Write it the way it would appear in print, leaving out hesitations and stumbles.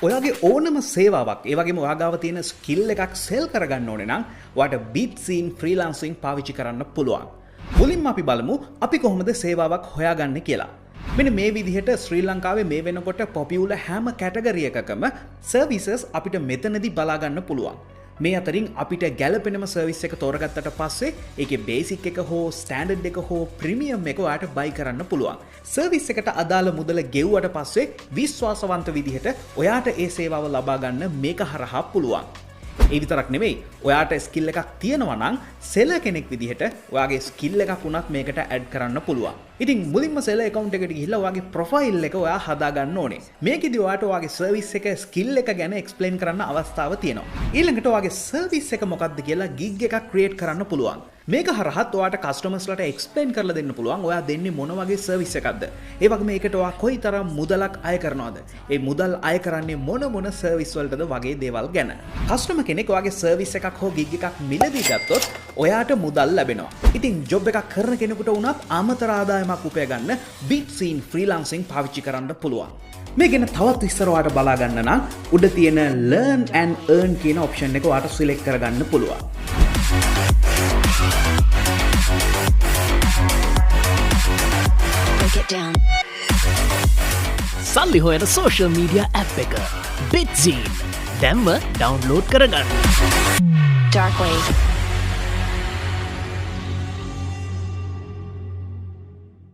ඔයාගේ ඕනම සේවාවක් ඒ වගේම ඔයා ගාව තියෙන ස්කිල් එකක් සෙල් කරගන්න ඕනේ නම් ඔයාට Bitzean Freelancing පාවිච්චි කරන්න පුළුවන්. මුලින්ම අපි බලමු අපි කොහොමද සේවාවක් හොයාගන්නේ කියලා. මෙන්න මේ විදිහට ශ්‍රී ලංකාවේ මේ වෙනකොට පොපියුලර් හැම කැටගරි එකකම සර්විසස් අපිට මෙතනදී බලා ගන්න පුළුවන්. මේ අතරින් අපිට ගැළපෙනම සර්විස් එක තෝරගත්තට පස්සේ ඒකේ බේසික් එක හෝ ස්ටෑන්ඩඩ් එක හෝ ප්‍රීමියම් එක ඔයාට බයි කරන්න පුළුවන්. සර්විස් එකට අදාළ මුදල ගෙව්වට පස්සේ විශ්වාසවන්ත විදිහට ඔයාට ඒ සේවාව ලබා ගන්න මේක හරහා පුළුවන්. ඒ විතරක් නෙවෙයි ඔයාට ස්කිල් එකක් තියෙනවා නම් සෙලර් කෙනෙක් විදිහට ඔයාගේ ස්කිල් එකක් උනත් මේකට ඇඩ් කරන්න පුළුවන්. ඉතින් මුලින්ම සෙලර් account එකට ගිහිල්ලා ඔයාගේ ප්‍රොෆයිල් එක ඔයා හදා ගන්න ඕනේ. මේකෙදි ඔයාට ඔයාගේ සර්විස් එක ස්කිල් එක ගැන එක්ස්ප්ලেইন කරන්න අවස්ථාව තියෙනවා. ඊළඟට ඔයාගේ සර්විස් එක මොකක්ද කියලා ගිග් එකක් ක්‍රියේට් කරන්න පුළුවන්. මේක හරහත් ඔයාට කස්ටමර්ස්ලාට එක්ස්ප්ලেইন කරලා දෙන්න පුළුවන් ඔයා දෙන්නේ මොන වගේ සර්විස් එකක්ද. ඒ වගේම මේකට ඔයා කොයිතරම් මුදලක් අය කරනවද? ඒ මුදල් අය කරන්නේ මොන සර්විස් වලටද වගේ දේවල් ගැන. කස්ටමර් කෙනෙක් ඔයාගේ සර්විස් එකක් හෝ ගිග් එකක් මිලදී ගත්තොත් ඔයාට මුදල් ලැබෙනවා. ඉතින් ජොබ් එකක් කරන කෙනෙකුට උනත් අමතර ආදායමක් උපය ගන්න Bitzean Freelancing පාවිච්චි කරන්න පුළුවන්. මේ ගැන තවත් විස්තර ඔයාලට බලා ගන්න නම් උඩ තියෙන Learn and Earn කියන ඔප්ෂන් එක ඔයාලට සිලෙක්ට් කරගන්න පුළුවන්. සල්ලි හොයන සෝෂල් මීඩියා ඇප් එක Bitzean දැන්ම ඩවුන්ලෝඩ් කරගන්න. Dark Wave.